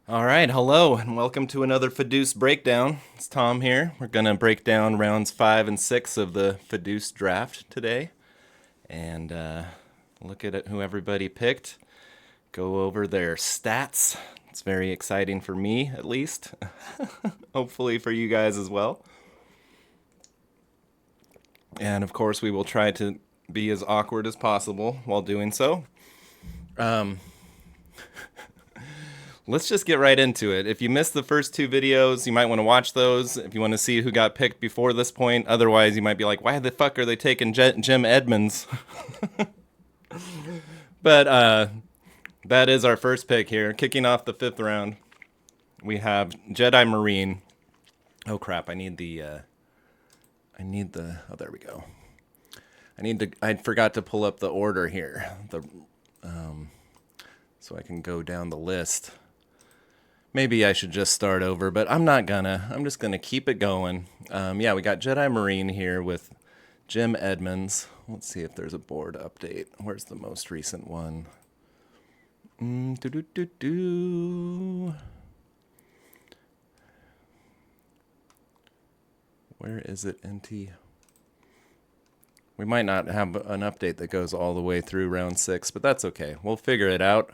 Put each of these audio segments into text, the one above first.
All right, hello, and welcome to another FODEUSS breakdown. It's Tom here. We're going to break down rounds 5 and 6 of the FODEUSS draft today and look at it, who everybody picked, go over their stats. It's very exciting for me, at least. Hopefully for you guys as well. And of course, we will try to be as awkward as possible while doing so. Let's just get right into it. If you missed the first two videos, you might want to watch those if you want to see who got picked before this point. Otherwise, you might be like, why the fuck are they taking Jim Edmonds? But that is our first pick here. Kicking off the 5th round, we have Jedi Marine. Oh crap, I need the, oh, there we go. I forgot to pull up the order here. So I can go down the list. Maybe I should just start over, but I'm not gonna. I'm just gonna keep it going. Yeah, we got Jedi Marine here with Jim Edmonds. Let's see if there's a board update. Where's the most recent one? Where is it, NT? We might not have an update that goes all the way through round 6, but that's okay. We'll figure it out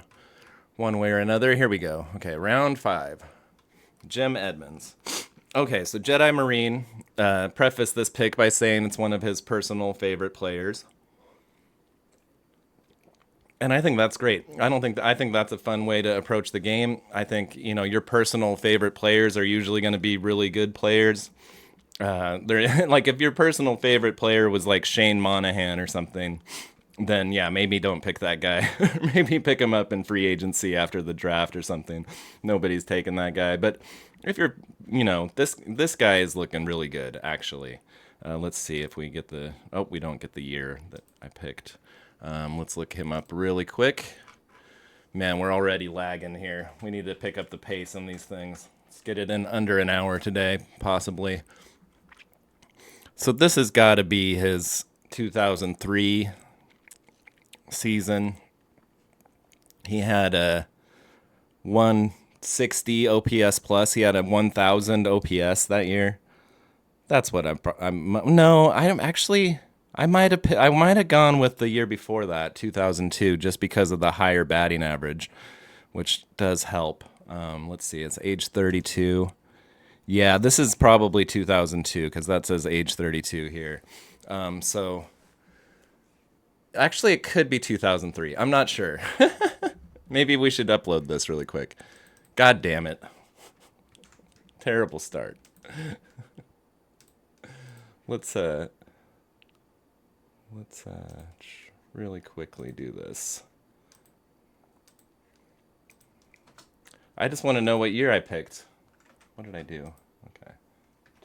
one way or another. Here we go. Okay, round 5. Jim Edmonds. Okay, so Jedi Marine. Preface this pick by saying it's one of his personal favorite players. And I think that's great. I think that's a fun way to approach the game. I think, your personal favorite players are usually going to be really good players. They're like, if your personal favorite player was like Shane Monahan or something, then yeah, maybe don't pick that guy. Maybe pick him up in free agency after the draft or something. Nobody's taking that guy. But if you're, this guy is looking really good, actually. Let's see if we get we don't get the year that I picked. Let's look him up really quick. Man, we're already lagging here. We need to pick up the pace on these things. Let's get it in under an hour today, possibly. So this has got to be his 2003 season. He had a 160 OPS plus. He had a 1000 OPS that year. That's what I might have gone with the year before that, 2002, just because of the higher batting average, which does help. Let's see, it's age 32. Yeah, this is probably 2002 because that says age 32 here. So actually, it could be 2003. I'm not sure. Maybe we should upload this really quick. God damn it. Terrible start. Let's really quickly do this. I just want to know what year I picked. What did I do? Okay.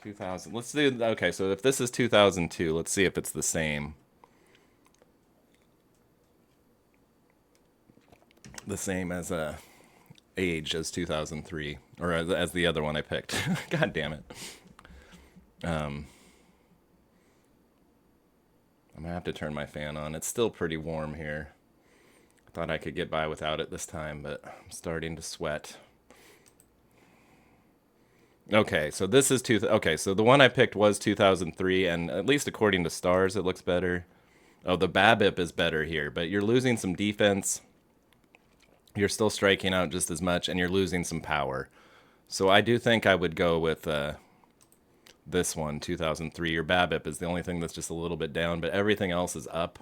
2000. Let's do, okay, so if this is 2002, let's see if it's the same. The same as age as 2003, or as the other one I picked. God damn it. I'm gonna have to turn my fan on. It's still pretty warm here. I thought I could get by without it this time, but I'm starting to sweat. Okay, so this is okay, so the one I picked was 2003, and at least according to Stars, it looks better. Oh, the BABIP is better here, but you're losing some defense. You're still striking out just as much, and you're losing some power. So I do think I would go with this one, 2003. Your BABIP is the only thing that's just a little bit down, but everything else is up.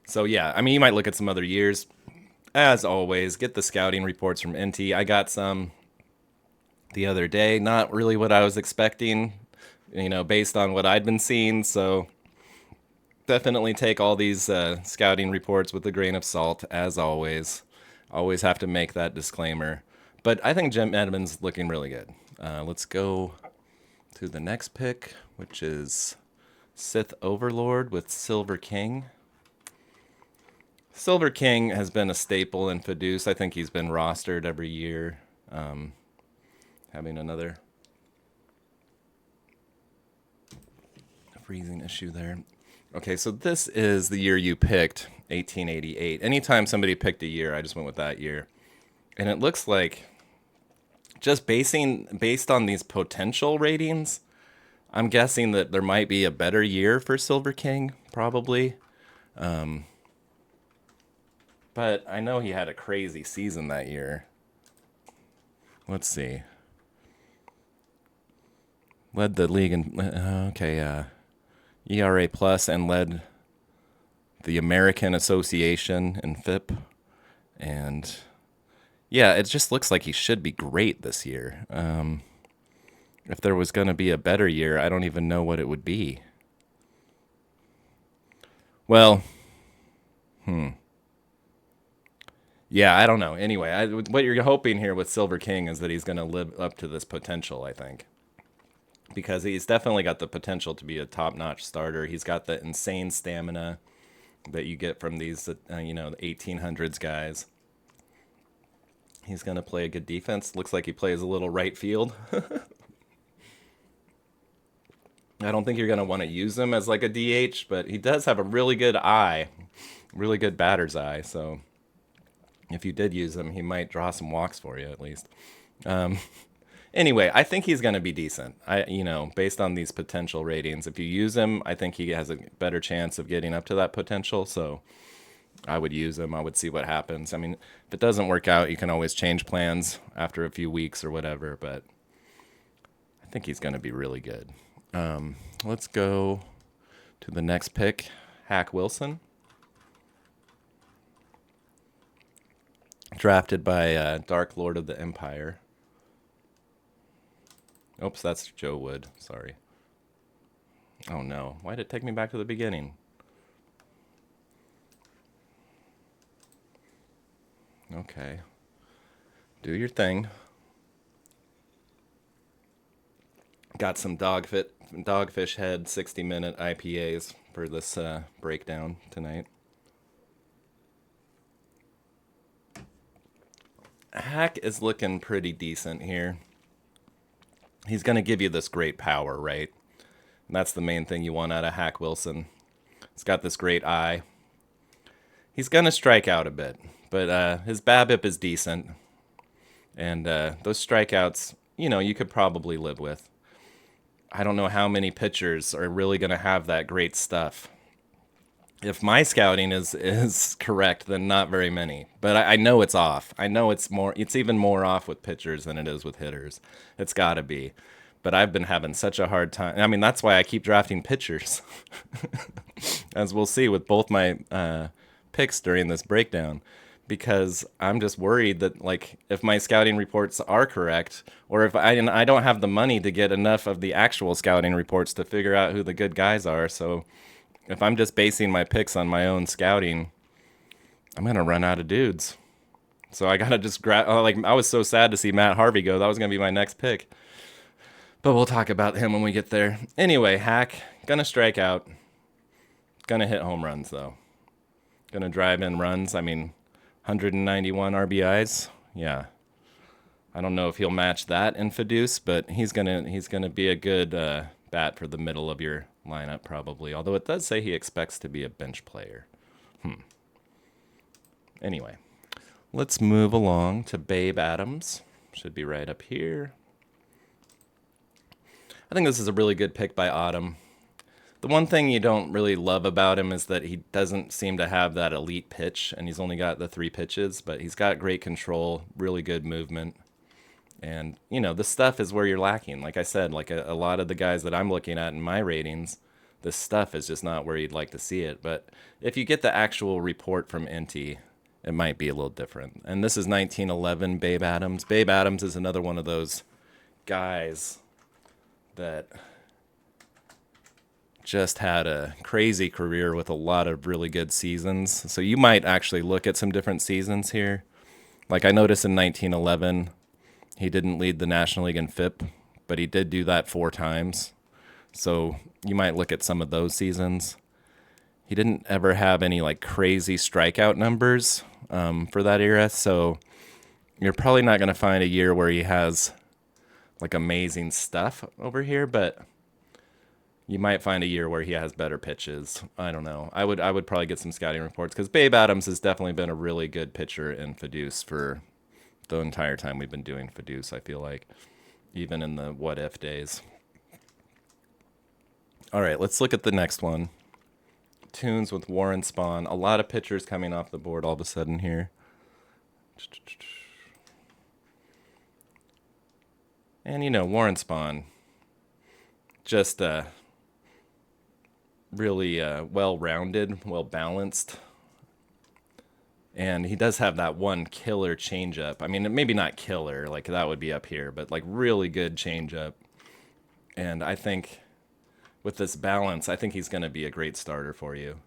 So yeah, I mean, you might look at some other years. As always, get the scouting reports from NT. I got some the other day. Not really what I was expecting, based on what I'd been seeing. So definitely take all these scouting reports with a grain of salt, as always. Always have to make that disclaimer. But I think Jim Edmonds looking really good. Let's go to the next pick, which is Sith Overlord with Silver King. Silver King has been a staple in FODEUSS. I think he's been rostered every year. Having another freezing issue there. Okay, so this is the year you picked, 1888. Anytime somebody picked a year, I just went with that year. And it looks like just based on these potential ratings, I'm guessing that there might be a better year for Silver King, probably. But I know he had a crazy season that year. Let's see. Led the league in ERA plus and led the American Association in FIP. And yeah, it just looks like he should be great this year. If there was going to be a better year, I don't even know what it would be. Well, yeah, I don't know. Anyway, what you're hoping here with Silver King is that he's going to live up to this potential, I think. Because he's definitely got the potential to be a top-notch starter. He's got the insane stamina that you get from these, the 1800s guys. He's going to play a good defense. Looks like he plays a little right field. I don't think you're going to want to use him as like a DH, but he does have a really good eye, really good batter's eye. So if you did use him, he might draw some walks for you at least. Anyway, I think he's going to be decent. Based on these potential ratings, if you use him, I think he has a better chance of getting up to that potential. So I would use him. I would see what happens. I mean, if it doesn't work out, you can always change plans after a few weeks or whatever. But I think he's going to be really good. Let's go to the next pick, Hack Wilson. Drafted by Dark Lord of the Empire. Oops, that's Joe Wood. Sorry. Oh no. Why did it take me back to the beginning? Okay. Do your thing. Got some Dogfish Head 60-minute IPAs for this breakdown tonight. Hack is looking pretty decent here. He's going to give you this great power, right? And that's the main thing you want out of Hack Wilson. He's got this great eye. He's going to strike out a bit, but his BABIP is decent. And those strikeouts, you could probably live with. I don't know how many pitchers are really going to have that great stuff. If my scouting is correct, then not very many. But I know it's off. I know it's even more off with pitchers than it is with hitters. It's got to be. But I've been having such a hard time. I mean, that's why I keep drafting pitchers. As we'll see with both my picks during this breakdown. Because I'm just worried that, like, if my scouting reports are correct, or if I don't have the money to get enough of the actual scouting reports to figure out who the good guys are. So if I'm just basing my picks on my own scouting, I'm going to run out of dudes. So I got to just I was so sad to see Matt Harvey go. That was going to be my next pick. But we'll talk about him when we get there. Anyway, Hack, going to strike out. Going to hit home runs, though. Going to drive in runs. I mean, 191 RBIs. Yeah. I don't know if he'll match that in FODEUSS, but he's gonna be a good bat for the middle of your lineup probably. Although it does say he expects to be a bench player. Anyway, let's move along to Babe Adams. Should be right up here. I think this is a really good pick by Autumn. The one thing you don't really love about him is that he doesn't seem to have that elite pitch, and he's only got the 3 pitches, but he's got great control, really good movement. And, the stuff is where you're lacking. Like I said, like a lot of the guys that I'm looking at in my ratings, the stuff is just not where you'd like to see it. But if you get the actual report from Inty, it might be a little different. And this is 1911 Babe Adams. Babe Adams is another one of those guys that just had a crazy career with a lot of really good seasons. So you might actually look at some different seasons here. Like I noticed in 1911, he didn't lead the National League in FIP, but he did do that 4 times. So you might look at some of those seasons. He didn't ever have any like crazy strikeout numbers for that era. So you're probably not going to find a year where he has like amazing stuff over here, but you might find a year where he has better pitches. I don't know. I would probably get some scouting reports because Babe Adams has definitely been a really good pitcher in FODEUSS for the entire time we've been doing FODEUSS, I feel like, even in the what if days. All right, let's look at the next one. Tunes with Warren Spahn. A lot of pitchers coming off the board all of a sudden here. And, Warren Spahn, just really well-rounded, well-balanced. And he does have that one killer changeup. I mean, maybe not killer, like that would be up here, but like really good changeup. And I think with this balance, I think he's going to be a great starter for you.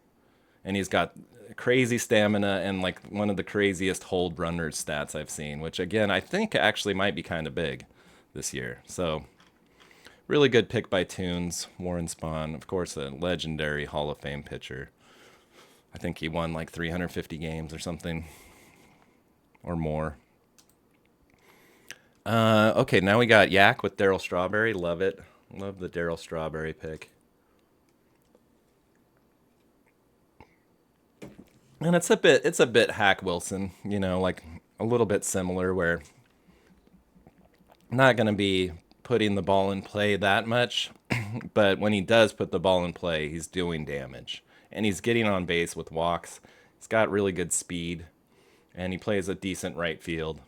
And he's got crazy stamina and like one of the craziest hold runners stats I've seen, which again, I think actually might be kind of big this year. So really good pick by Tunes, Warren Spahn, of course, a legendary Hall of Fame pitcher. I think he won like 350 games or something or more. Okay, now we got Yak with Darryl Strawberry. Love it. Love the Darryl Strawberry pick. And it's a bit Hack Wilson, like a little bit similar where not going to be putting the ball in play that much, but when he does put the ball in play, he's doing damage. And he's getting on base with walks. He's got really good speed, and he plays a decent right field.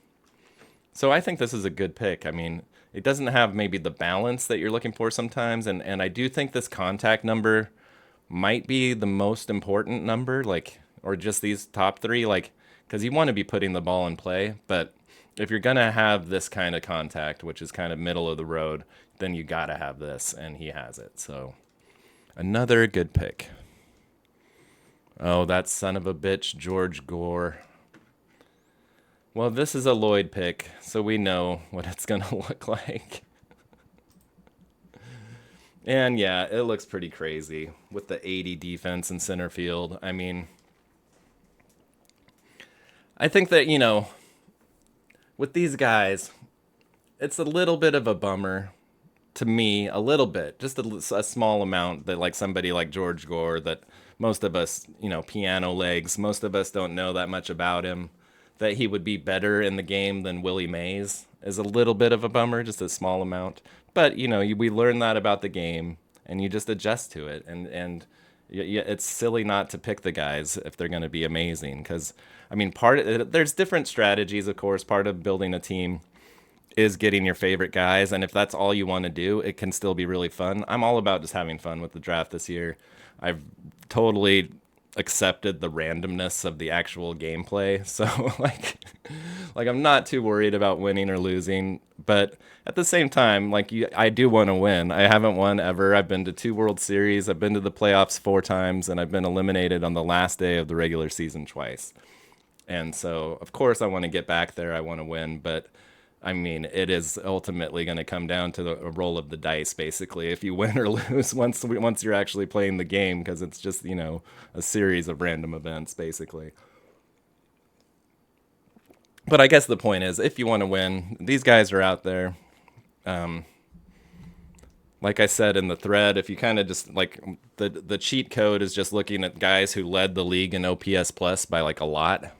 So I think this is a good pick. I mean, it doesn't have maybe the balance that you're looking for sometimes, and I do think this contact number might be the most important number, like, or just these top three, like, because you want to be putting the ball in play, but if you're going to have this kind of contact, which is kind of middle of the road, then you got to have this, and he has it. So another good pick. Oh, that son of a bitch, George Gore. Well, this is a Lloyd pick, so we know what it's going to look like. And yeah, it looks pretty crazy with the 80 defense in center field. I mean, I think that, with these guys, it's a little bit of a bummer to me, a little bit, just a small amount that like somebody like George Gore that most of us, piano legs, most of us don't know that much about him, that he would be better in the game than Willie Mays is a little bit of a bummer, just a small amount. But, we learn that about the game and you just adjust to it. And it's silly not to pick the guys if they're going to be amazing. Because, I mean, there's different strategies, of course. Part of building a team is getting your favorite guys. And if that's all you want to do, it can still be really fun. I'm all about just having fun with the draft this year. I've totally accepted the randomness of the actual gameplay. So like I'm not too worried about winning or losing, but at the same time, I do want to win. I haven't won ever. I've been to 2 World Series. I've been to the playoffs 4 times, and I've been eliminated on the last day of the regular season twice. And so, of course, I want to get back there. I want to win, but I mean, it is ultimately going to come down to the roll of the dice, basically, if you win or lose once you're actually playing the game, because it's just, a series of random events, basically. But I guess the point is, if you want to win, these guys are out there. Like I said in the thread, if you kind of just, like, the cheat code is just looking at guys who led the league in OPS plus by, like, a lot.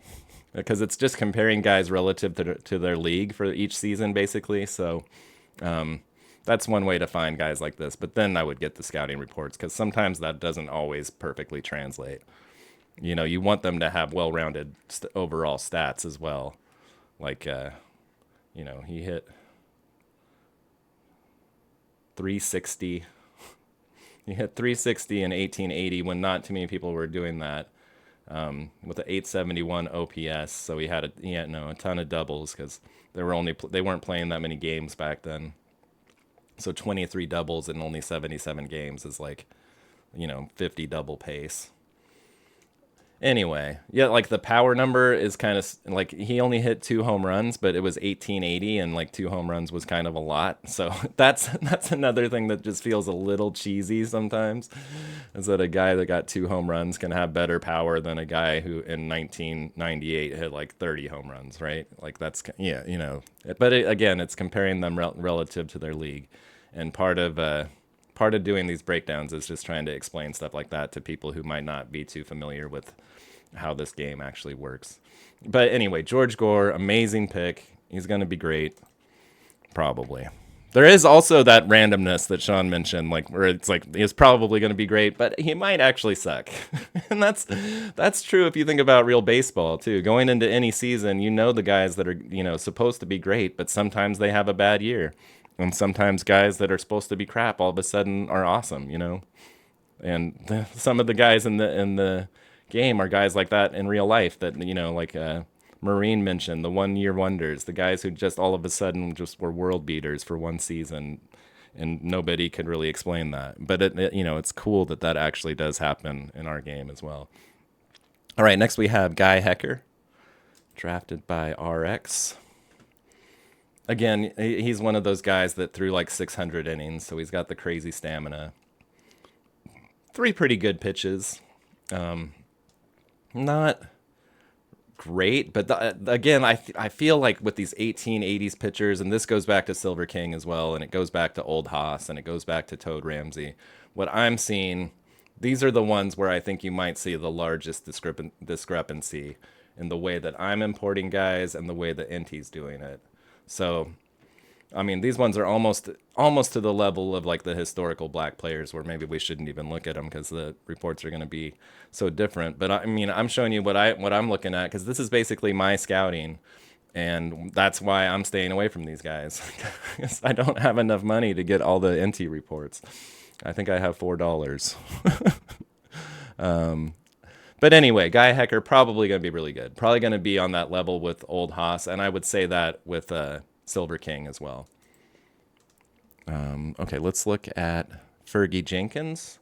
Because it's just comparing guys relative to their league for each season, basically. So that's one way to find guys like this. But then I would get the scouting reports, because sometimes that doesn't always perfectly translate. You want them to have well-rounded overall stats as well. Like, he hit 360. He hit 360 in 1880 when not too many people were doing that. With the 871 OPS, so he had a ton of doubles because they weren't playing that many games back then. So 23 doubles in only 77 games is like, 50 double pace. Anyway, yeah, like the power number is kind of like he only hit 2 home runs, but it was 1880, and like 2 home runs was kind of a lot. So that's another thing that just feels a little cheesy sometimes, is that a guy that got 2 home runs can have better power than a guy who in 1998 hit like 30 home runs, right? Like that's, yeah, But again, it's comparing them relative to their league, and part of doing these breakdowns is just trying to explain stuff like that to people who might not be too familiar with how this game actually works. But anyway, George Gore, amazing pick. He's going to be great. Probably. There is also that randomness that Sean mentioned, like where it's like he's probably going to be great, but he might actually suck, and that's true if you think about real baseball too. Going into any season, you know the guys that are supposed to be great, but sometimes they have a bad year, and sometimes guys that are supposed to be crap all of a sudden are awesome, And some of the guys in the game are guys like that in real life that like Marine mentioned, the 1 year wonders, the guys who just all of a sudden just were world beaters for one season, and nobody could really explain that. But it's cool that that actually does happen in our game as well. All right, next we have Guy Hecker, drafted by RX. Again, he's one of those guys that threw like 600 innings, so he's got the crazy stamina. 3 pretty good pitches. Not great, but again, I feel like with these 1880s pitchers, and this goes back to Silver King as well, and it goes back to Old Haas, and it goes back to Toad Ramsey. What I'm seeing, these are the ones where I think you might see the largest discrepancy in the way that I'm importing guys and the way that Inti's doing it. So I mean, these ones are almost to the level of like the historical black players, where maybe we shouldn't even look at them because the reports are going to be so different. But I mean, I'm showing you what I'm looking at, because this is basically my scouting, and that's why I'm staying away from these guys. I don't have enough money to get all the NT reports. I think I have $4. But anyway, Guy Hecker probably going to be really good. Probably going to be on that level with Old Haas, and I would say that with Silver King as well. Okay, let's look at Fergie Jenkins,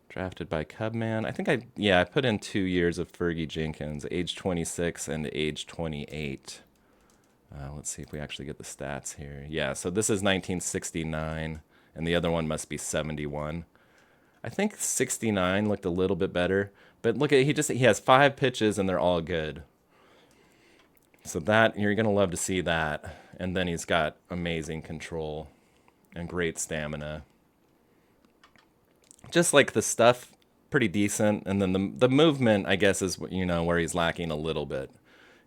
drafted by Cubman. I think I put in 2 years of Fergie Jenkins, age 26 and age 28. Let's see if we actually get the stats here. Yeah, so this is 1969, and the other one must be 71. I think 69 looked a little bit better, but look at he has 5 pitches and they're all good. So that you're gonna love to see that, and then he's got amazing control and great stamina. Just like the stuff, pretty decent, and then the movement, I guess, is where he's lacking a little bit.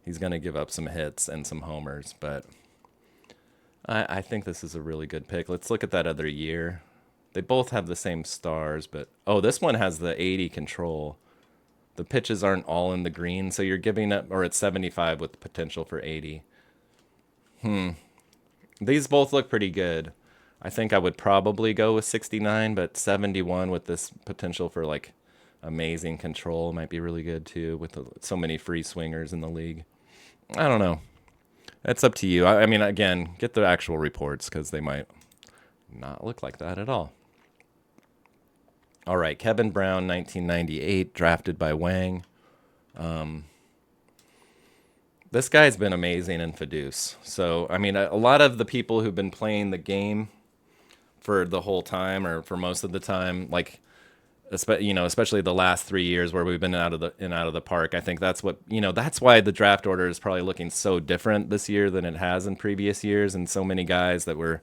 He's gonna give up some hits and some homers, but I think this is a really good pick. Let's look at that other year. They both have the same stars, but this one has the 80 control. The pitches aren't all in the green, so you're giving up, or it's 75 with the potential for 80. These both look pretty good. I think I would probably go with 69, but 71 with this potential for like amazing control might be really good too, with so many free swingers in the league. I don't know. That's up to you. I mean, again, get the actual reports, because they might not look like that at all. All right, Kevin Brown, 1998, drafted by Wang. This guy's been amazing in FODEUSS. So, I mean, a lot of the people who've been playing the game for the whole time, or for most of the time, like, especially the last 3 years where we've been out of the park. I think that's that's why the draft order is probably looking so different this year than it has in previous years, and so many guys that were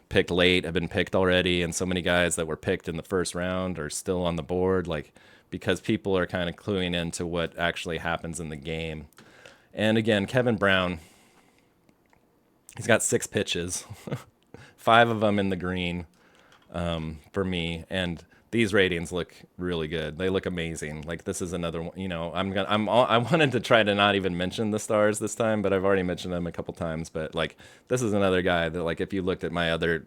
picked late have been picked already, and so many guys that were picked in the first round are still on the board, like, because people are kind of cluing into what actually happens in the game. And again, Kevin Brown, he's got 6 pitches, 5 of them in the green, for me, and these ratings look really good. They look amazing. Like, this is another one. I wanted to try to not even mention the stars this time, but I've already mentioned them a couple times. But like, this is another guy that, like, if you looked at my other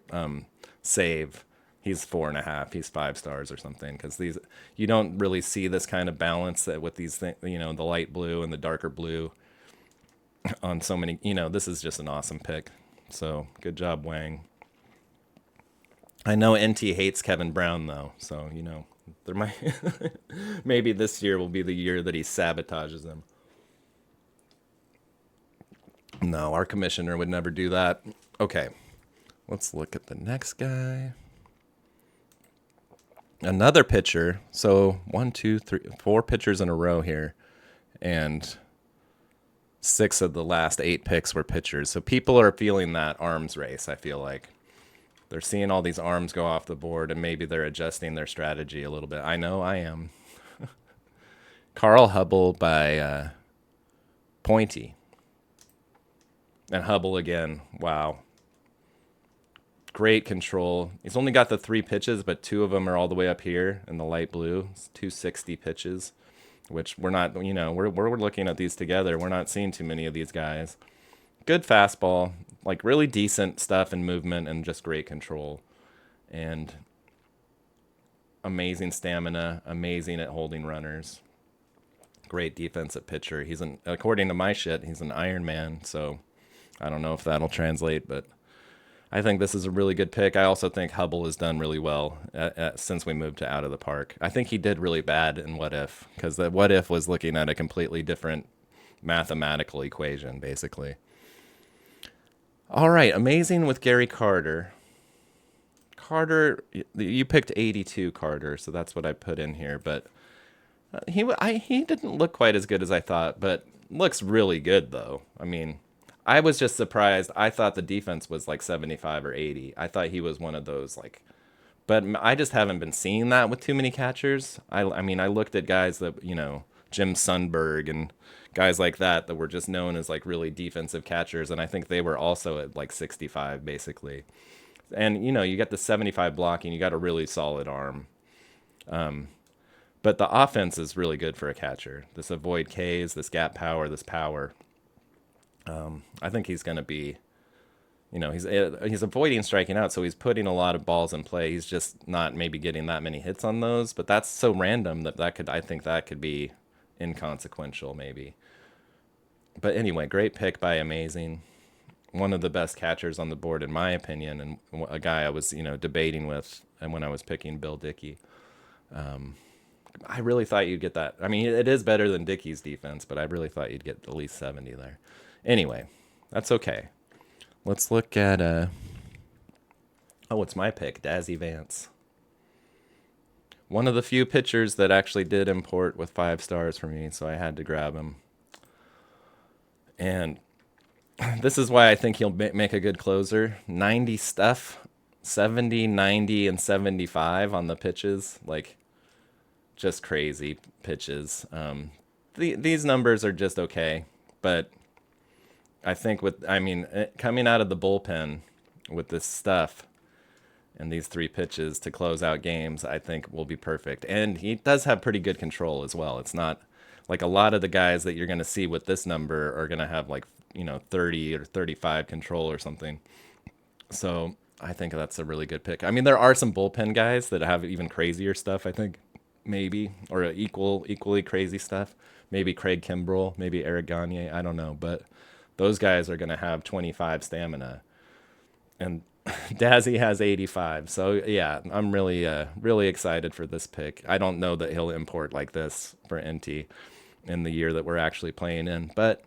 save, he's 4.5. He's 5 stars or something, because these, you don't really see this kind of balance with these things. The light blue and the darker blue on so many. This is just an awesome pick. So good job, Wang. I know NT hates Kevin Brown, though, so, there might maybe this year will be the year that he sabotages him. No, our commissioner would never do that. Okay, let's look at the next guy. Another pitcher. So 1, 2, 3, 4 pitchers in a row here, and 6 of the last 8 picks were pitchers. So people are feeling that arms race, I feel like. They're seeing all these arms go off the board, and maybe they're adjusting their strategy a little bit. I know I am. Carl Hubble by Pointy. And Hubble again. Wow. Great control. He's only got the 3 pitches, but 2 of them are all the way up here in the light blue. It's 260 pitches, which we're not, we're looking at these together. We're not seeing too many of these guys. Good fastball, like really decent stuff and movement and just great control. And amazing stamina, amazing at holding runners. Great defensive pitcher. According to my shit, he's an Iron Man, so I don't know if that'll translate, but I think this is a really good pick. I also think Hubble has done really well since we moved to Out of the Park. I think he did really bad in What If, because the What If was looking at a completely different mathematical equation, basically. All right, amazing with Gary Carter. Carter, you picked 82, Carter, so that's what I put in here. But he didn't look quite as good as I thought, but looks really good though. I mean, I was just surprised. I thought the defense was like 75 or 80. I thought he was one of those like, but I just haven't been seeing that with too many catchers. I mean, I looked at guys that Jim Sundberg and guys like that were just known as like really defensive catchers, and I think they were also at like 65 basically. And you get the 75 blocking, you got a really solid arm. But the offense is really good for a catcher. This avoid Ks, this gap power, this power. I think he's going to be, he's avoiding striking out, so he's putting a lot of balls in play. He's just not maybe getting that many hits on those, but that's so random I think that could be inconsequential maybe. But anyway, great pick by Amazing. One of the best catchers on the board in my opinion, and a guy I was debating with, and when I was picking Bill Dickey. I really thought you'd get that. I mean, it is better than Dickey's defense, but I really thought you'd get at least 70 there. Anyway, that's okay. Let's look at it's my pick, Dazzy Vance. One of the few pitchers that actually did import with 5 stars for me, so I had to grab him. And this is why I think he'll make a good closer. 90 stuff, 70, 90, and 75 on the pitches. Like, just crazy pitches. These numbers are just okay, but I think coming out of the bullpen with this stuff and these 3 pitches to close out games, I think will be perfect. And he does have pretty good control as well. It's not like a lot of the guys that you're going to see with this number are going to have like 30 or 35 control or something. So I think that's a really good pick. I mean, there are some bullpen guys that have even crazier stuff, I think, maybe, or equally crazy stuff. Maybe Craig Kimbrell, maybe Eric Gagne, I don't know. But those guys are going to have 25 stamina. And Dazzy has 85. So, yeah, I'm really excited for this pick. I don't know that he'll import like this for NT in the year that we're actually playing in, but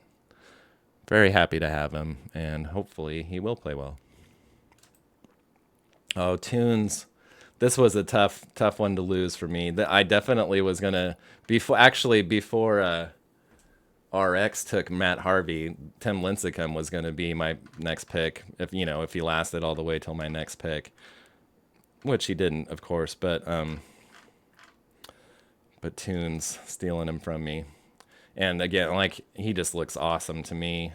very happy to have him, and hopefully he will play well. Oh, Tunes. This was a tough one to lose for me. I definitely was going to, before RX took Matt Harvey, Tim Lincecum was going to be my next pick if he lasted all the way till my next pick, which he didn't, of course, but Tunes stealing him from me. And again, like, he just looks awesome to me.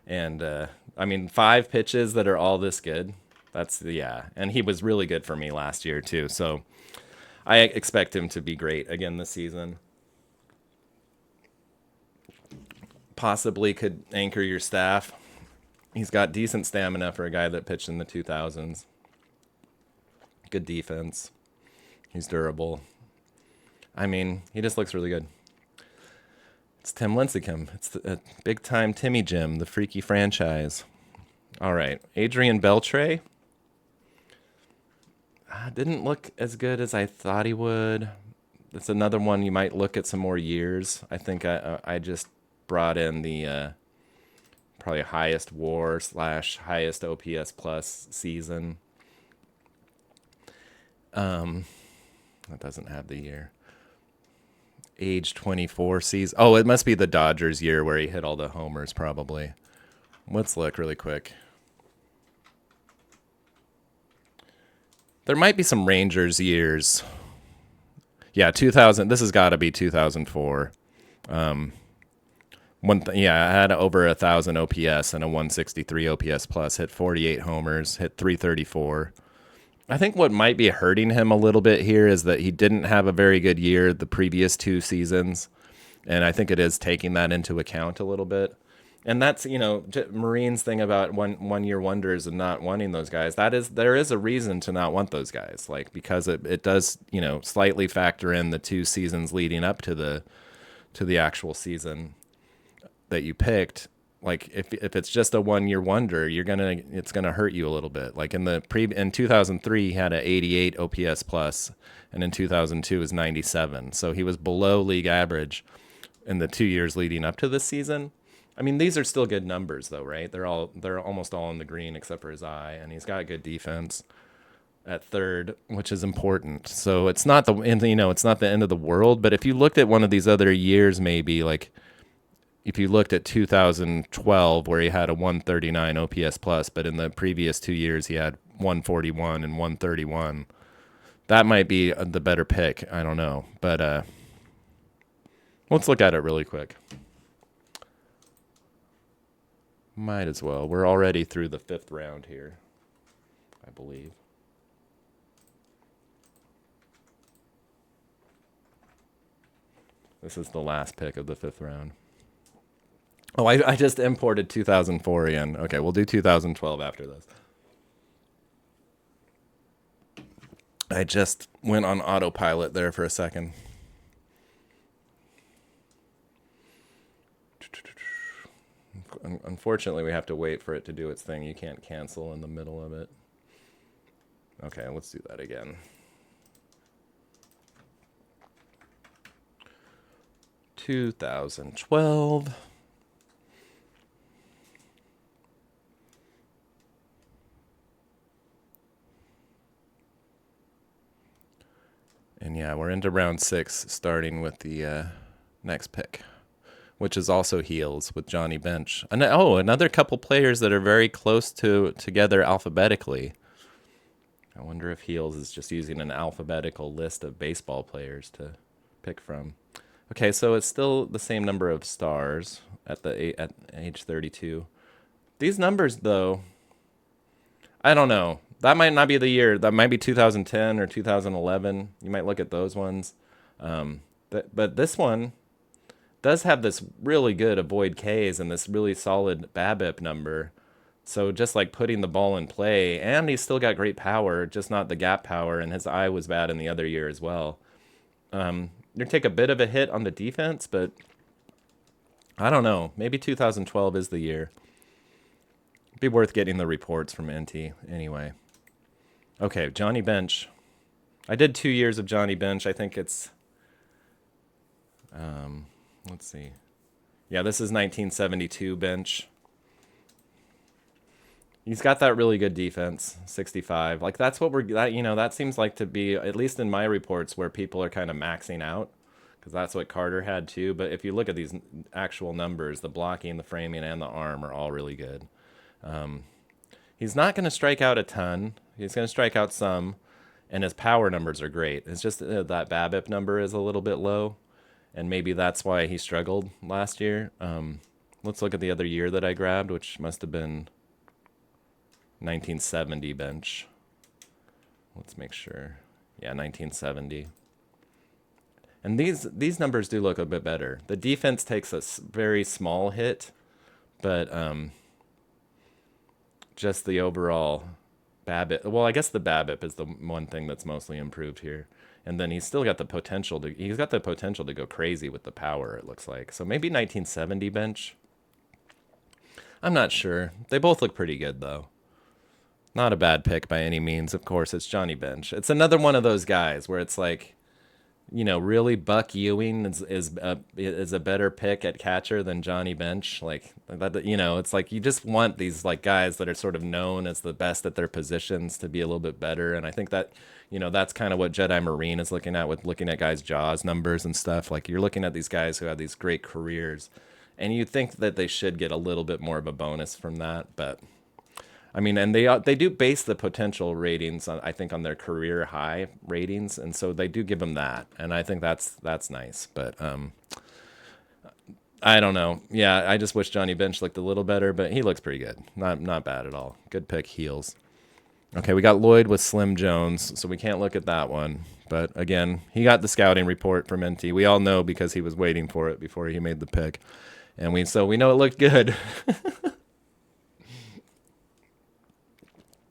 And I mean, 5 pitches that are all this good. And he was really good for me last year too. So I expect him to be great again this season. Possibly could anchor your staff. He's got decent stamina for a guy that pitched in the 2000s. Good defense. He's durable. I mean, he just looks really good. It's Tim Lincecum. It's the big-time Timmy Jim, the freaky franchise. All right, Adrian Beltre. Didn't look as good as I thought he would. That's another one you might look at some more years. I think I just brought in the probably highest WAR / highest OPS plus season. That doesn't have the year. Age 24 season. Oh, it must be the Dodgers year where he hit all the homers probably. Let's look really quick. There might be some Rangers years. Yeah, 2000. This has got to be 2004. Yeah, I had over 1,000 OPS and a 163 OPS plus. Hit 48 homers. Hit 334. I think what might be hurting him a little bit here is that he didn't have a very good year the previous two seasons, and I think it is taking that into account a little bit. And that's Marine's thing about one year wonders and not wanting those guys. There is a reason to not want those guys, like because it does slightly factor in the two seasons leading up to the actual season that you picked. Like if it's just a 1 year wonder, it's gonna hurt you a little bit. Like in 2003 he had a 88 OPS plus, and in 2002 is 97. So he was below league average in the 2 years leading up to this season. I mean, these are still good numbers though, right? They're almost all in the green except for his eye, and he's got good defense at third, which is important. So it's not it's not the end of the world. But if you looked at one of these other years, maybe like if you looked at 2012 where he had a 139 OPS plus, but in the previous 2 years he had 141 and 131, that might be the better pick. I don't know, but let's look at it really quick. Might as well. We're already through the 5th round here, I believe. This is the last pick of the 5th round. Oh, I just imported 2004 again. Okay, we'll do 2012 after this. I just went on autopilot there for a second. Unfortunately, we have to wait for it to do its thing. You can't cancel in the middle of it. Okay, let's do that again. 2012. And yeah, we're into round 6, starting with the next pick, which is also heels with Johnny Bench. And another couple players that are very close together alphabetically. I wonder if Heels is just using an alphabetical list of baseball players to pick from. Okay, so it's still the same number of stars at age 32. These numbers, though, I don't know. That might not be the year. That might be 2010 or 2011. You might look at those ones. But this one does have this really good avoid Ks and this really solid BABIP number. So just like putting the ball in play, and he's still got great power, just not the gap power, and his eye was bad in the other year as well. You take a bit of a hit on the defense, but I don't know. Maybe 2012 is the year. Be worth getting the reports from NT anyway. Okay, Johnny Bench. I did 2 years of Johnny Bench. I think it's, let's see. Yeah, this is 1972 Bench. He's got that really good defense, 65. Like that's what that seems like to be, at least in my reports, where people are kind of maxing out, because that's what Carter had too. But if you look at these actual numbers, the blocking, the framing, and the arm are all really good. He's not going to strike out a ton. He's going to strike out some, and his power numbers are great. It's just that BABIP number is a little bit low, and maybe that's why he struggled last year. Let's look at the other year that I grabbed, which must have been 1970 Bench. Let's make sure. Yeah, 1970. And these numbers do look a bit better. The defense takes a very small hit, but just the overall BABIP. Well, I guess the BABIP is the one thing that's mostly improved here. And then he's got the potential to go crazy with the power, it looks like. So maybe 1970 Bench. I'm not sure. They both look pretty good though. Not a bad pick by any means. Of course, it's Johnny Bench. It's another one of those guys where it's like, really Buck Ewing is a better pick at catcher than Johnny Bench. Like that, it's like you just want these like guys that are sort of known as the best at their positions to be a little bit better. And I think that, that's kind of what Jedi Marine is looking at with looking at guys' Jaws numbers and stuff. Like you're looking at these guys who have these great careers, and you think that they should get a little bit more of a bonus from that, but. I mean, and they do base the potential ratings on, I think, on their career high ratings, and so they do give them that, and I think that's nice. But I don't know. Yeah, I just wish Johnny Bench looked a little better, but he looks pretty good. Not bad at all. Good pick, heels. Okay, we got Lloyd with Slim Jones, so we can't look at that one. But again, he got the scouting report from NT. We all know because he was waiting for it before he made the pick. And we know it looked good.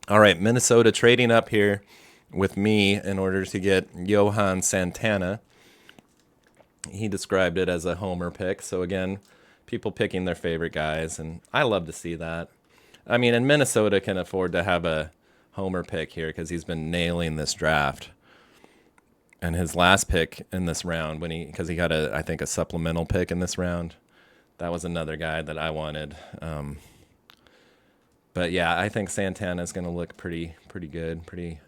All right, Minnesota trading up here with me in order to get Johan Santana. He described it as a homer pick. So again, people picking their favorite guys, and I love to see that. I mean, and Minnesota can afford to have a homer pick here because he's been nailing this draft. And his last pick in this round, because he got I think a supplemental pick in this round, that was another guy that I wanted. But yeah, I think Santana is going to look pretty good, pretty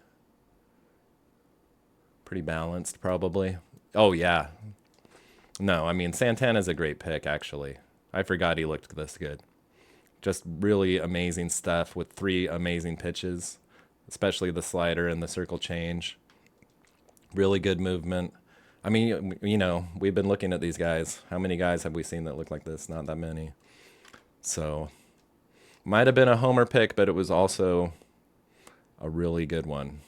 balanced probably. Oh yeah. No, I mean, Santana's a great pick, actually. I forgot he looked this good. Just really amazing stuff with 3 amazing pitches, especially the slider and the circle change. Really good movement. I mean, we've been looking at these guys. How many guys have we seen that look like this? Not that many. So, might have been a homer pick, but it was also a really good one.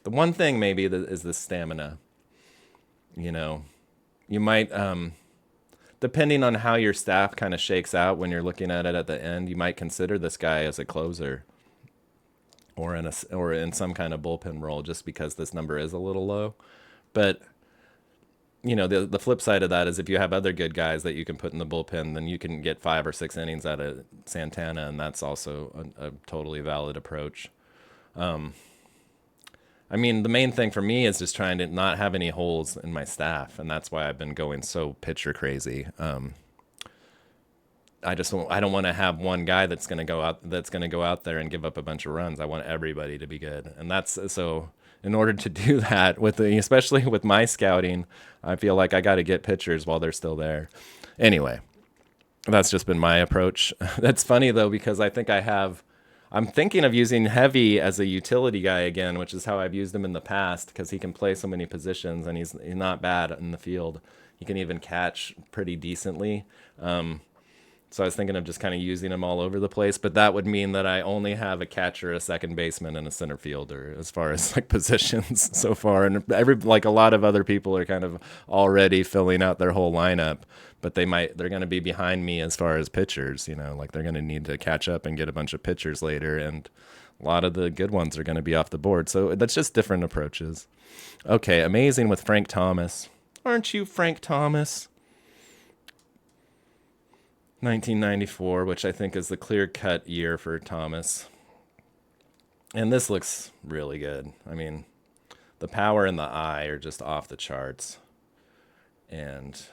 The one thing maybe is the stamina. You might, depending on how your staff kind of shakes out when you're looking at it at the end, you might consider this guy as a closer or in some kind of bullpen role just because this number is a little low. But, the flip side of that is if you have other good guys that you can put in the bullpen, then you can get 5 or 6 innings out of Santana, and that's also a totally valid approach. I mean, the main thing for me is just trying to not have any holes in my staff, and that's why I've been going so pitcher crazy. I don't want to have one guy that's going to go out there and give up a bunch of runs. I want everybody to be good, and that's so. In order to do that, especially with my scouting, I feel like I got to get pitchers while they're still there. Anyway, that's just been my approach. That's funny though because I think I'm thinking of using Heavy as a utility guy again, which is how I've used him in the past because he can play so many positions and he's not bad in the field. He can even catch pretty decently. So I was thinking of just kind of using him all over the place, but that would mean that I only have a catcher, a second baseman, and a center fielder as far as like positions so far. And a lot of other people are kind of already filling out their whole lineup, but they're going to be behind me as far as pitchers, like they're going to need to catch up and get a bunch of pitchers later. And a lot of the good ones are going to be off the board. So that's just different approaches. Okay. Amazing with Frank Thomas. Aren't you Frank Thomas? 1994, which I think is the clear-cut year for Thomas. And this looks really good. I mean, the power and the eye are just off the charts. And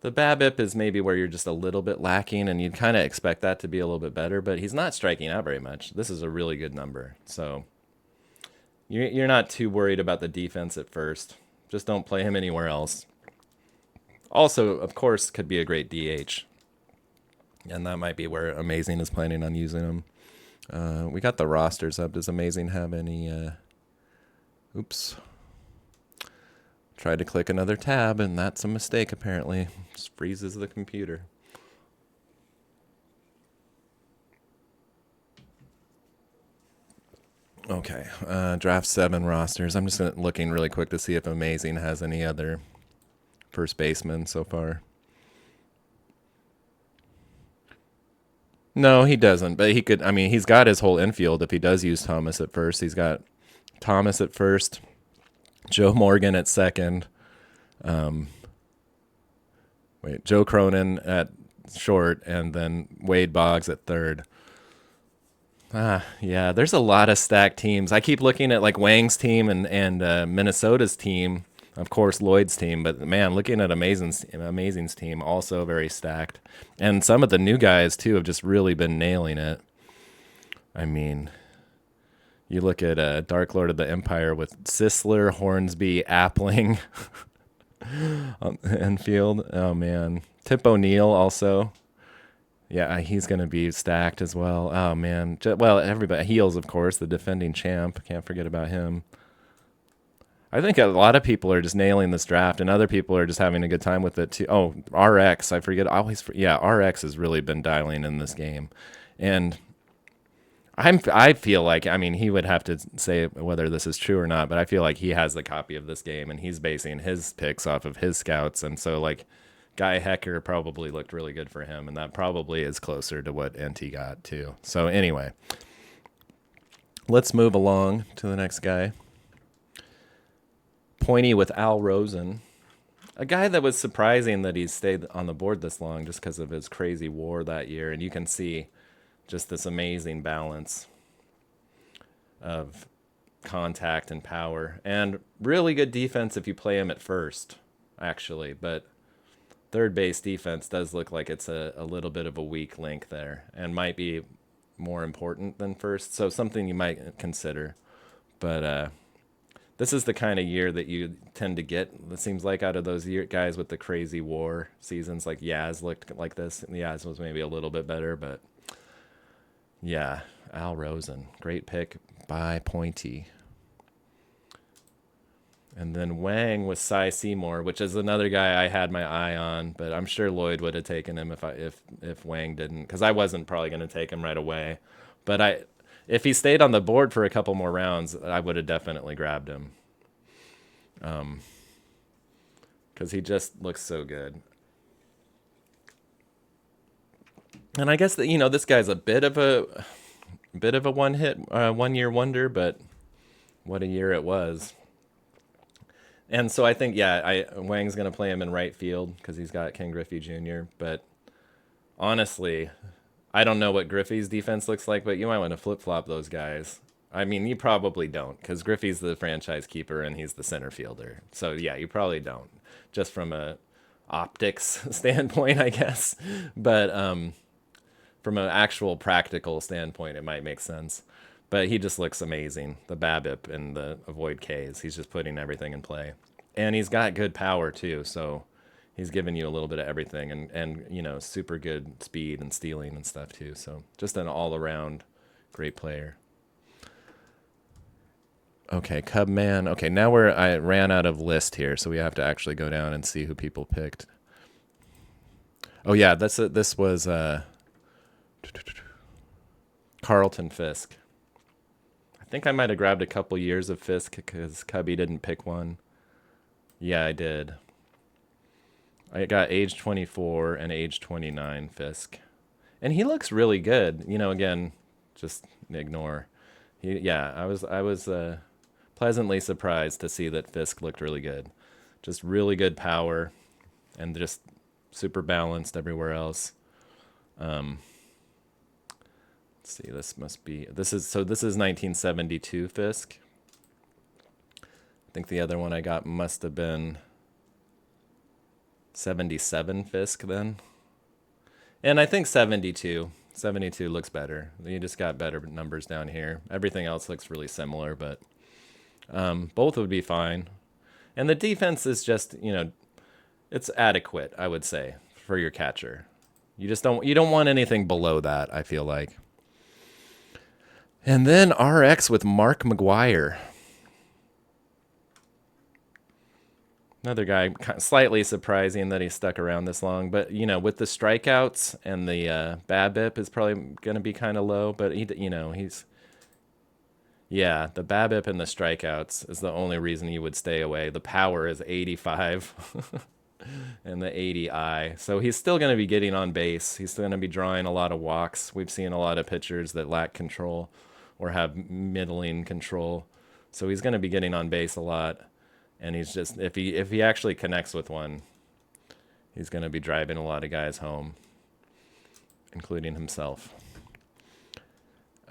the BABIP is maybe where you're just a little bit lacking, and you'd kind of expect that to be a little bit better, but he's not striking out very much. This is a really good number. So you're not too worried about the defense at first. Just don't play him anywhere else. Also, of course, could be a great DH. And that might be where Amazing is planning on using them. We got the rosters up. Does Amazing have any... Oops. Tried to click another tab, and that's a mistake, apparently. Just freezes the computer. Okay. Draft 7 rosters. I'm just looking really quick to see if Amazing has any other first baseman so far. No, he doesn't, but he could. I mean, he's got his whole infield if he does use Thomas at first. He's got Thomas at first, Joe Morgan at second, Joe Cronin at short, and then Wade Boggs at third. Yeah, there's a lot of stacked teams. I keep looking at like Wang's team and Minnesota's team, of course Lloyd's team, but man, looking at Amazing's team, also very stacked. And some of the new guys too have just really been nailing it. I mean, you look at Dark Lord of the Empire with Sisler, Hornsby, Appling on the infield. Oh man, Tip O'Neill also. Yeah, he's going to be stacked as well. Oh man, well everybody. Heels, of course, the defending champ. Can't forget about him. I think a lot of people are just nailing this draft, and other people are just having a good time with it too. Oh, RX, I forget. I always, yeah, RX has really been dialing in this game, and I feel like, I mean, he would have to say whether this is true or not, but I feel like he has the copy of this game, and he's basing his picks off of his scouts, and so like Guy Hecker probably looked really good for him, and that probably is closer to what NT got too. So anyway, let's move along to the next guy. Pointy with Al Rosen, a guy that was surprising that he stayed on the board this long just because of his crazy WAR that year, and you can see just this amazing balance of contact and power, and really good defense if you play him at first, actually. But third base defense does look like it's a little bit of a weak link there, and might be more important than first. So something you might consider. But this is the kind of year that you tend to get, it seems like, out of those guys with the crazy WAR seasons. Like Yaz looked like this. Yaz was maybe a little bit better, but yeah, Al Rosen, great pick by Pointy. And then Wang with Cy Seymour, which is another guy I had my eye on, but I'm sure Lloyd would have taken him if Wang didn't, because I wasn't probably going to take him right away. But if he stayed on the board for a couple more rounds, I would have definitely grabbed him. Because he just looks so good. And I guess that, this guy's a bit of a one year wonder, but what a year it was. And so I think, yeah, Wang's going to play him in right field because he's got Ken Griffey Jr. But honestly, I don't know what Griffey's defense looks like, but you might want to flip-flop those guys. I mean, you probably don't, because Griffey's the franchise keeper and he's the center fielder. So yeah, you probably don't, just from a optics standpoint, I guess. But from an actual practical standpoint, it might make sense. But he just looks amazing. The BABIP and the avoid Ks. He's just putting everything in play. And he's got good power, too. So he's giving you a little bit of everything. And super good speed and stealing and stuff, too. So just an all-around great player. Okay, Cub Man. Okay, now I ran out of list here, so we have to actually go down and see who people picked. Oh, yeah, this was Carlton Fisk. I think I might have grabbed a couple years of Fisk because Cubby didn't pick one. Yeah, I did. I got age 24 and age 29 Fisk. And he looks really good. Again, just ignore. I was pleasantly surprised to see that Fisk looked really good. Just really good power and just super balanced everywhere else. See, this is 1972 Fisk. I think the other one I got must have been 77 Fisk then. And I think 72 looks better. You just got better numbers down here. Everything else looks really similar, but both would be fine. And the defense is just, it's adequate, I would say, for your catcher. You don't want anything below that, I feel like. And then RX with Mark McGuire. Another guy, slightly surprising that he stuck around this long. But, with the strikeouts and the BABIP is probably going to be kind of low. But, he's... Yeah, the BABIP and the strikeouts is the only reason you would stay away. The power is 85 and the 80i. So he's still going to be getting on base. He's still going to be drawing a lot of walks. We've seen a lot of pitchers that lack control or have middling control. So he's going to be getting on base a lot. And he's just, if he actually connects with one, he's going to be driving a lot of guys home, including himself.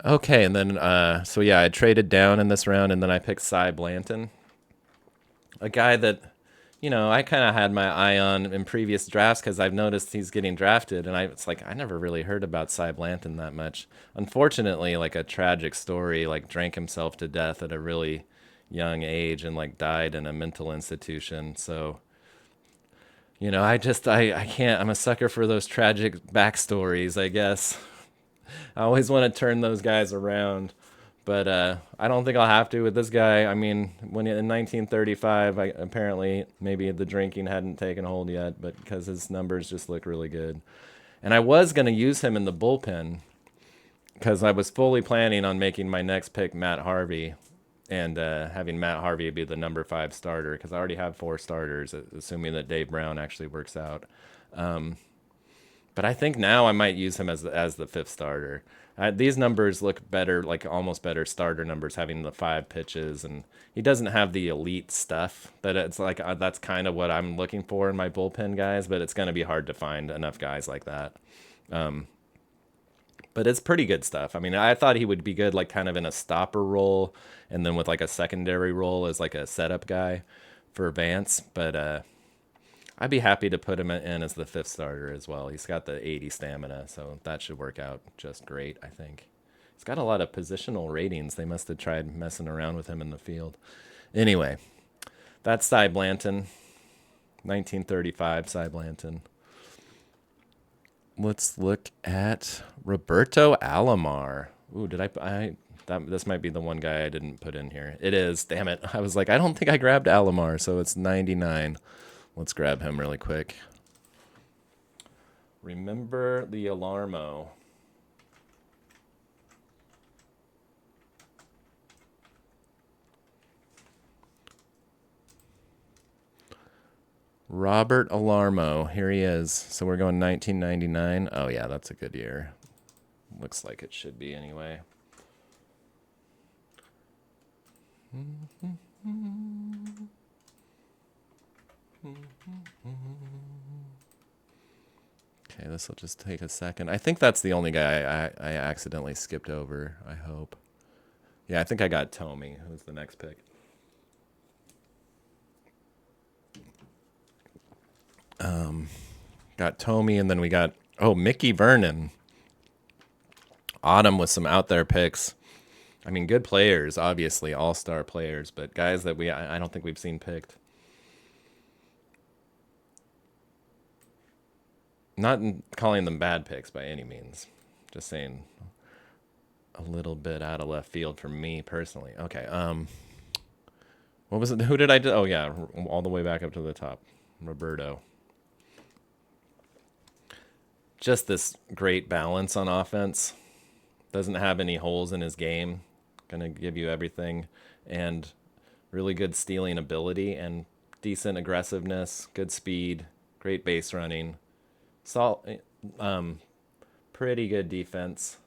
Okay, and then, I traded down in this round, and then I picked Cy Blanton, a guy that, I kind of had my eye on in previous drafts because I've noticed he's getting drafted, and it's like I never really heard about Cy Blanton that much. Unfortunately, like a tragic story, like drank himself to death at a really young age and like died in a mental institution. So, I can't. I'm a sucker for those tragic backstories, I guess. I always want to turn those guys around, But I don't think I'll have to with this guy. I mean, when in 1935, apparently maybe the drinking hadn't taken hold yet, but because his numbers just look really good. And I was going to use him in the bullpen because I was fully planning on making my next pick Matt Harvey and having Matt Harvey be the number 5 starter because I already have 4 starters, assuming that Dave Brown actually works out. But I think now I might use him as the 5th starter. These numbers look better, like almost better starter numbers, having the 5 pitches, and he doesn't have the elite stuff. That it's like that's kind of what I'm looking for in my bullpen guys, but it's going to be hard to find enough guys like that. But it's pretty good stuff. I mean, I thought he would be good, like kind of in a stopper role, and then with like a secondary role as like a setup guy for Vance. But I'd be happy to put him in as the 5th starter as well. He's got the 80 stamina, so that should work out just great, I think. He's got a lot of positional ratings. They must have tried messing around with him in the field. Anyway, that's Cy Blanton, 1935 Cy Blanton. Let's look at Roberto Alomar. Ooh, this might be the one guy I didn't put in here. It is, damn it. I was like, I don't think I grabbed Alomar, so it's 99. Let's grab him really quick. Remember the Alarmo. Robert Alarmo. Here he is. So we're going 1999. Oh, yeah, that's a good year. Looks like it should be anyway. Okay, this will just take a second. I think that's the only guy I accidentally skipped over, I hope. Yeah, I think I got Tommy, who's the next pick. Got Tommy, and then we got, Mickey Vernon. Autumn with some out there picks. I mean, good players, obviously, all-star players, but guys that I don't think we've seen picked. Not calling them bad picks by any means. Just saying a little bit out of left field for me personally. Okay, what was it? Who did I do? Oh, yeah, all the way back up to the top. Roberto. Just this great balance on offense. Doesn't have any holes in his game. Gonna give you everything. And really good stealing ability and decent aggressiveness, good speed, great base running. Pretty good defense.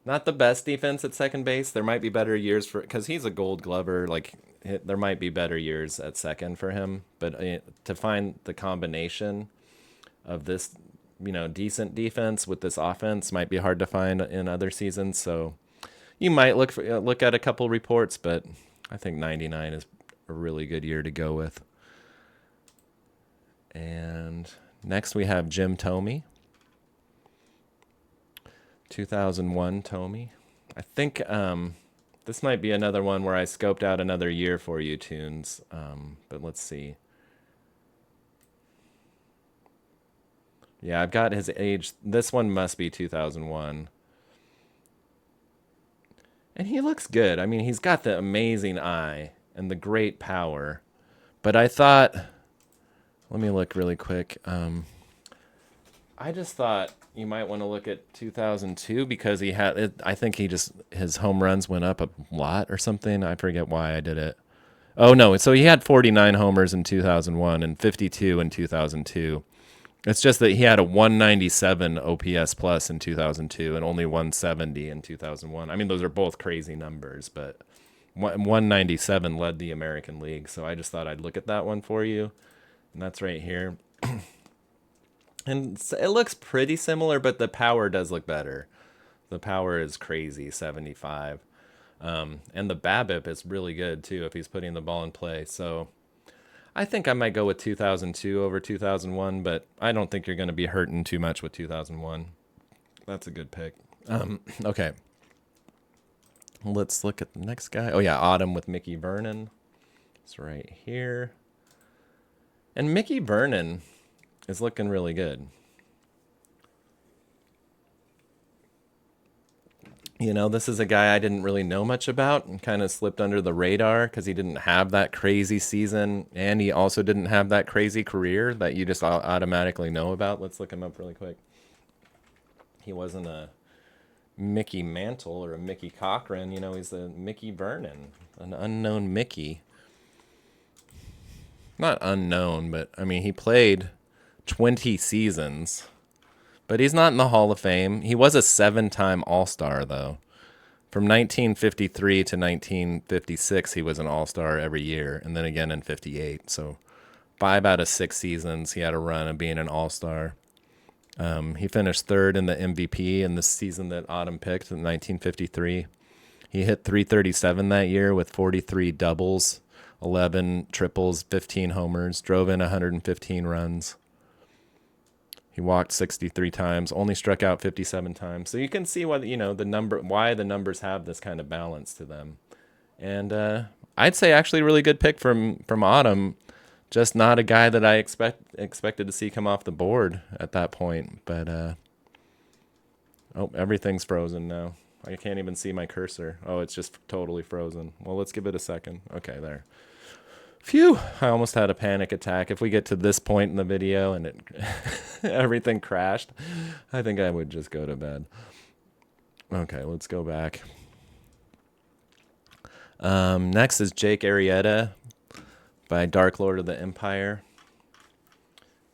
Not the best defense at second base. There might be better years because he's a Gold Glover. Like there might be better years at second for him. But to find the combination of this, decent defense with this offense might be hard to find in other seasons. So you might look at a couple reports, but I think 99 is a really good year to go with. And next we have Jim Thome. 2001 Thome. I think this might be another one where I scoped out another year for you, Tunes. But let's see. Yeah, I've got his age. This one must be 2001. And he looks good. I mean, he's got the amazing eye and the great power. But I thought, let me look really quick. I just thought you might want to look at 2002 because I think his home runs went up a lot or something. I forget why I did it. Oh, no. So he had 49 homers in 2001 and 52 in 2002. It's just that he had a 197 OPS plus in 2002 and only 170 in 2001. I mean, those are both crazy numbers, but 197 led the American League. So I just thought I'd look at that one for you. And that's right here. And it looks pretty similar, but the power does look better. The power is crazy, 75. And the BABIP is really good, too, if he's putting the ball in play. So I think I might go with 2002 over 2001, but I don't think you're going to be hurting too much with 2001. That's a good pick. Okay. Let's look at the next guy. Oh, yeah, Autumn with Mickey Vernon. It's right here. And Mickey Vernon is looking really good. You know, this is a guy I didn't really know much about and kind of slipped under the radar because he didn't have that crazy season and he also didn't have that crazy career that you just automatically know about. Let's look him up really quick. He wasn't a Mickey Mantle or a Mickey Cochran. You know, he's a Mickey Vernon, an unknown Mickey. Not unknown, but I mean, he played 20 seasons, but he's not in the Hall of Fame. He was a 7-time All-Star, though. From 1953 to 1956, he was an All-Star every year, and then again in 58. So 5 out of 6 seasons, he had a run of being an All-Star. He finished third in the MVP in the season that Autumn picked in 1953. He hit 337 that year with 43 doubles, 11 triples, 15 homers, drove in 115 runs. He walked 63 times, only struck out 57 times. So you can see why why the numbers have this kind of balance to them. And I'd say actually a really good pick from Autumn. Just not a guy that I expected to see come off the board at that point. But oh, everything's frozen now. I can't even see my cursor. Oh, it's just totally frozen. Well, let's give it a second. Okay, there. Phew, I almost had a panic attack. If we get to this point in the video and it everything crashed, I think I would just go to bed. Okay, let's go back. Next is Jake Arrieta by Dark Lord of the Empire.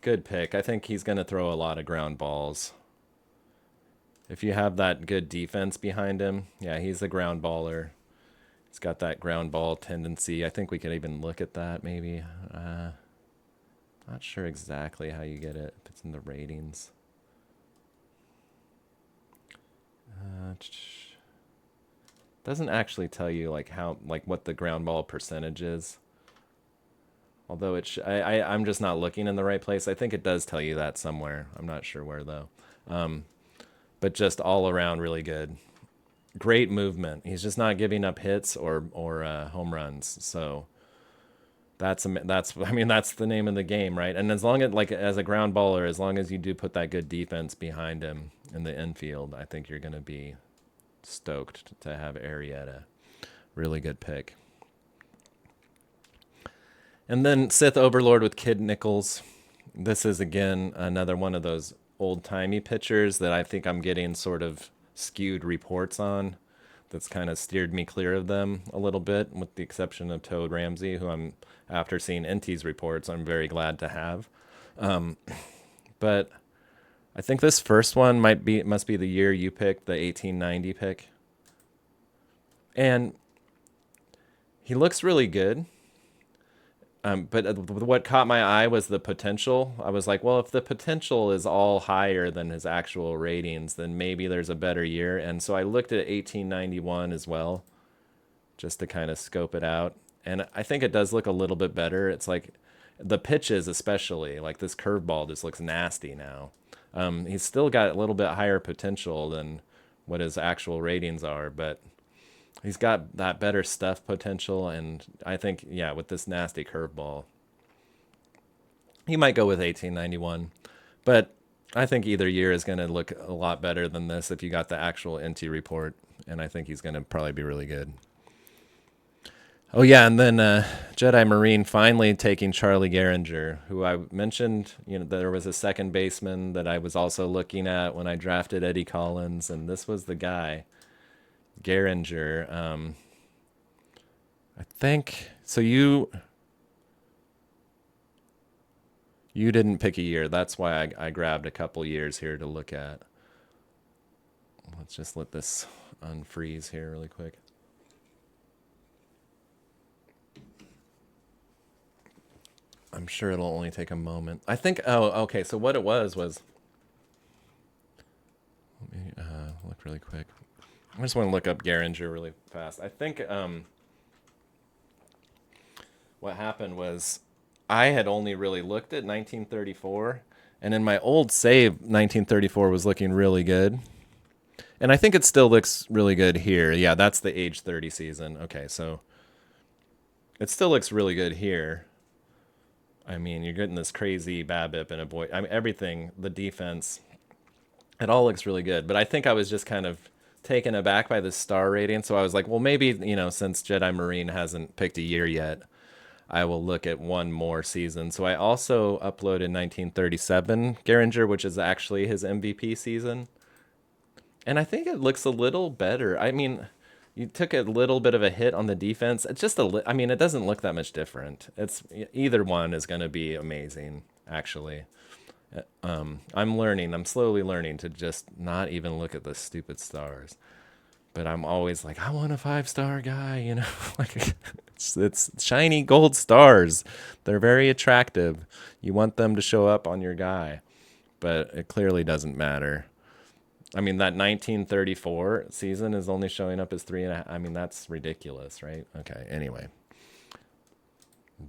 Good pick. I think he's going to throw a lot of ground balls. If you have that good defense behind him, yeah, he's a ground baller. He's got that ground ball tendency. I think we could even look at that maybe. Not sure exactly how you get it, if it's in the ratings. Doesn't actually tell you what the ground ball percentage is. Although I'm just not looking in the right place. I think it does tell you that somewhere. I'm not sure where though. But just all around really good. Great movement. He's just not giving up hits or home runs. So that's the name of the game, right? And as long as a ground baller, as long as you do put that good defense behind him in the infield, I think you're going to be stoked to have Arrieta. Really good pick. And then Sith Overlord with Kid Nichols. This is again another one of those old-timey pitchers that I think I'm getting sort of skewed reports on. That's kind of steered me clear of them a little bit, with the exception of Toad Ramsey, who after seeing NT's reports, I'm very glad to have. But I think this first one must be the year you picked, the 1890 pick. And he looks really good. But what caught my eye was the potential. I was like, well, if the potential is all higher than his actual ratings, then maybe there's a better year. And so I looked at 1891 as well, just to kind of scope it out. And I think it does look a little bit better. It's like the pitches, especially, like this curveball just looks nasty now. He's still got a little bit higher potential than what his actual ratings are, but he's got that better stuff potential, and I think, yeah, with this nasty curveball, he might go with 1891. But I think either year is going to look a lot better than this if you got the actual NT report, and I think he's going to probably be really good. Oh, yeah, and then Jedi Marine finally taking Charlie Gehringer, who I mentioned, there was a second baseman that I was also looking at when I drafted Eddie Collins, and this was the guy. Gehringer, I think so. You didn't pick a year. That's why I grabbed a couple years here to look at. Let's just let this unfreeze here really quick. I'm sure it'll only take a moment. I think. Oh, okay. So what it was. Let me look really quick. I just want to look up Gehringer really fast. I think what happened was I had only really looked at 1934, and in my old save, 1934 was looking really good. And I think it still looks really good here. Yeah, that's the age 30 season. Okay, so it still looks really good here. I mean, you're getting this crazy BABIP and everything, the defense, it all looks really good. But I think I was just kind of taken aback by the star rating. So I was like, well, maybe, since Jedi Marine hasn't picked a year yet, I will look at one more season. So I also uploaded 1937 Geringer, which is actually his MVP season. And I think it looks a little better. I mean, you took a little bit of a hit on the defense. It's just I mean, it doesn't look that much different. It's either one is going to be amazing, actually. I'm learning. I'm slowly learning to just not even look at the stupid stars. But I'm always like, I want a 5-star guy, like it's shiny gold stars. They're very attractive. You want them to show up on your guy, but it clearly doesn't matter. I mean, that 1934 season is only showing up as 3.5. I mean, that's ridiculous, right? Okay. Anyway,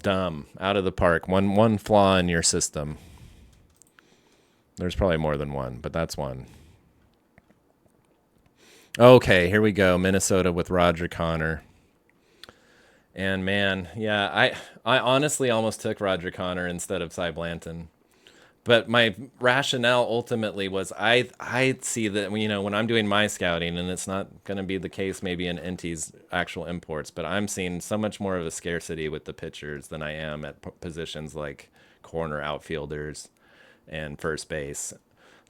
dumb, out of the park. One flaw in your system. There's probably more than one, but that's one. Okay, here we go. Minnesota with Roger Connor. And man, yeah, I honestly almost took Roger Connor instead of Cy Blanton. But my rationale ultimately was I see that, when I'm doing my scouting, and it's not going to be the case maybe in NT's actual imports, but I'm seeing so much more of a scarcity with the pitchers than I am at positions like corner outfielders and first base.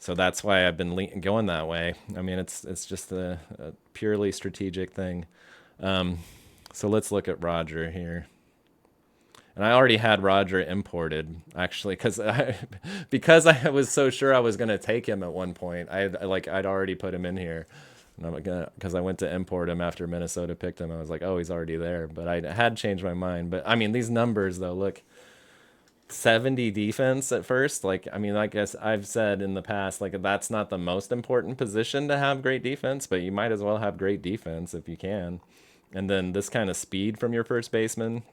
So that's why I've been going that way. I mean, it's just a purely strategic thing. So let's look at Roger here. And I already had Roger imported, actually, because I was so sure I was going to take him at one point. I'd already put him in here. Because I went to import him after Minnesota picked him. I was like, oh, he's already there. But I had changed my mind. But, I mean, these numbers, though, look. 70 defense at first. Like, I mean, I guess I've said in the past, like, that's not the most important position to have great defense, but you might as well have great defense if you can. And then this kind of speed from your first baseman.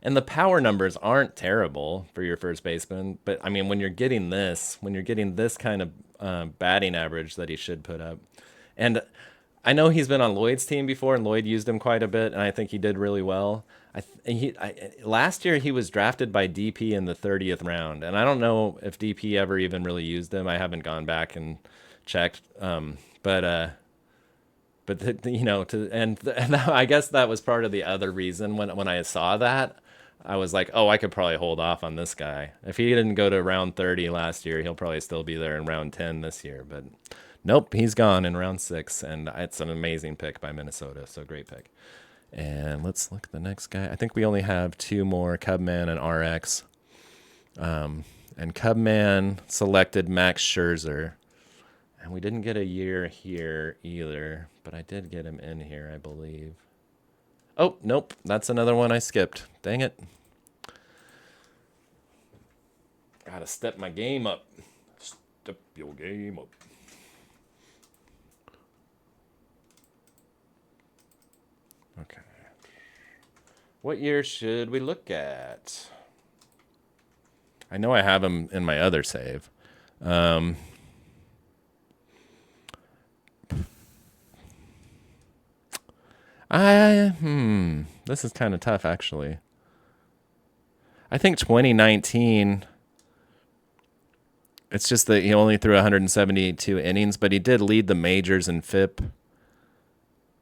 And the power numbers aren't terrible for your first baseman, but I mean, when you're getting this kind of batting average that he should put up, and I know he's been on Lloyd's team before, and Lloyd used him quite a bit, and I think he did really well. Last year he was drafted by DP in the 30th round, and I don't know if DP ever even really used him. I haven't gone back and checked, but I guess that was part of the other reason when I saw that. I was like, oh, I could probably hold off on this guy. If he didn't go to round 30 last year, he'll probably still be there in round 10 this year. But nope, he's gone in round 6, and it's an amazing pick by Minnesota. So great pick. And let's look at the next guy. I think we only have 2 more, Cubman and RX. And Cubman selected Max Scherzer. And we didn't get a year here either, but I did get him in here, I believe. Oh, nope. That's another one I skipped. Dang it. Gotta step my game up. Step your game up. Okay. What year should we look at? I know I have him in my other save. This is kind of tough, actually. I think 2019, it's just that he only threw 172 innings, but he did lead the majors in FIP.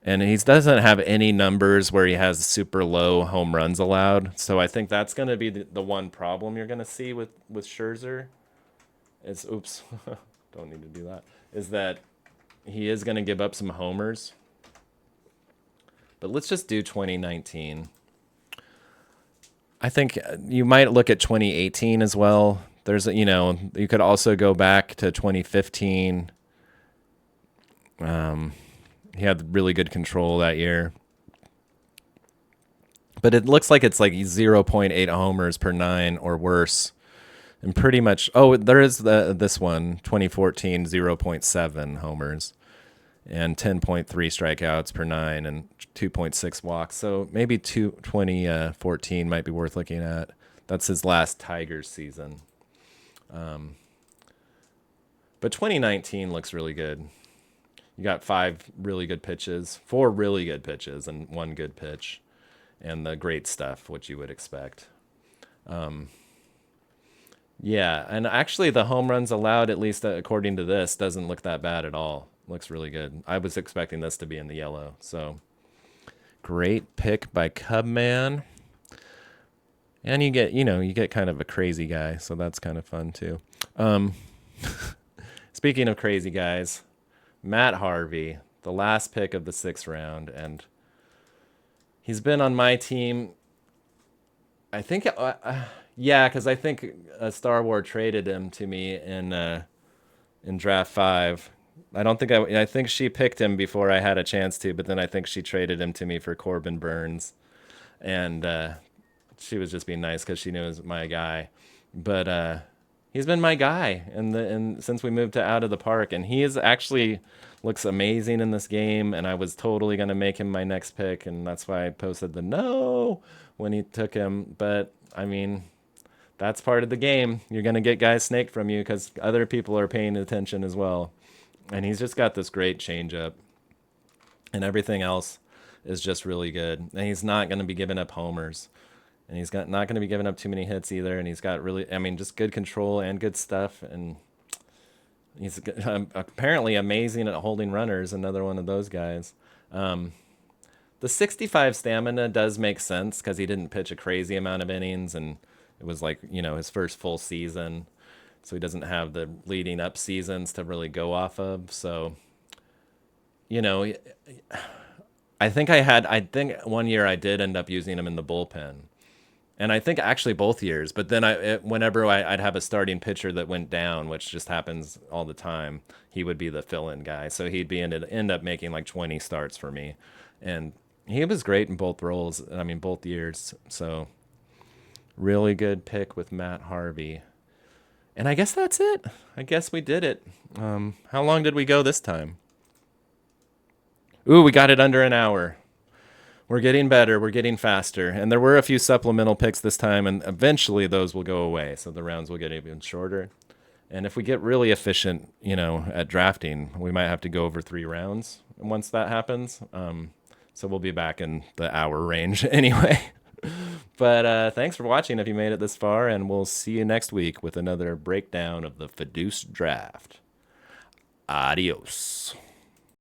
And he doesn't have any numbers where he has super low home runs allowed. So I think that's going to be the one problem you're going to see with Scherzer. Oops, don't need to do that. Is that he is going to give up some homers. But let's just do 2019. I think you might look at 2018 as well. There's, you could also go back to 2015. He had really good control that year. But it looks like it's like 0.8 homers per 9 or worse. And pretty much, there is this one, 2014, 0.7 homers. And 10.3 strikeouts per 9 and 2.6 walks. So maybe 2014 might be worth looking at. That's his last Tigers season. But 2019 looks really good. You got 4 really good pitches, and 1 good pitch. And the great stuff, which you would expect. Yeah, and actually the home runs allowed, at least according to this, doesn't look that bad at all. Looks really good. I was expecting this to be in the yellow. So great pick by Cubman. And you get kind of a crazy guy, so that's kind of fun too. Um, Speaking of crazy guys, Matt Harvey, the last pick of the 6th round, and he's been on my team. I think, yeah, because I think Star Wars traded him to me in draft 5. I don't think I think she picked him before I had a chance to, but then I think she traded him to me for Corbin Burns, and she was just being nice because she knew it was my guy. But he's been my guy and since we moved to Out of the Park, and he is actually looks amazing in this game. And I was totally gonna make him my next pick, and that's why I posted the no when he took him. But I mean, that's part of the game. You're gonna get guys snaked from you because other people are paying attention as well. And he's just got this great changeup, and everything else is just really good. And he's not going to be giving up homers, and he's not going to be giving up too many hits either. And he's got really, I mean, just good control and good stuff. And he's apparently amazing at holding runners. Another one of those guys. The 65 stamina does make sense because he didn't pitch a crazy amount of innings, and it was like his first full season. So he doesn't have the leading up seasons to really go off of. So, you know, I think one year I did end up using him in the bullpen. And I think actually both years. But then whenever I'd have a starting pitcher that went down, which just happens all the time, he would be the fill-in guy. So he'd end up making like 20 starts for me. And he was great in both roles. I mean, both years. So really good pick with Matt Harvey. And I guess that's it. I guess we did it. How long did we go this time? Ooh, we got it under an hour. We're getting better. We're getting faster. And there were a few supplemental picks this time, and eventually those will go away. So the rounds will get even shorter. And if we get really efficient, at drafting, we might have to go over 3 rounds once that happens. So we'll be back in the hour range anyway. But thanks for watching if you made it this far, and we'll see you next week with another breakdown of the FODEUSS draft. Adios.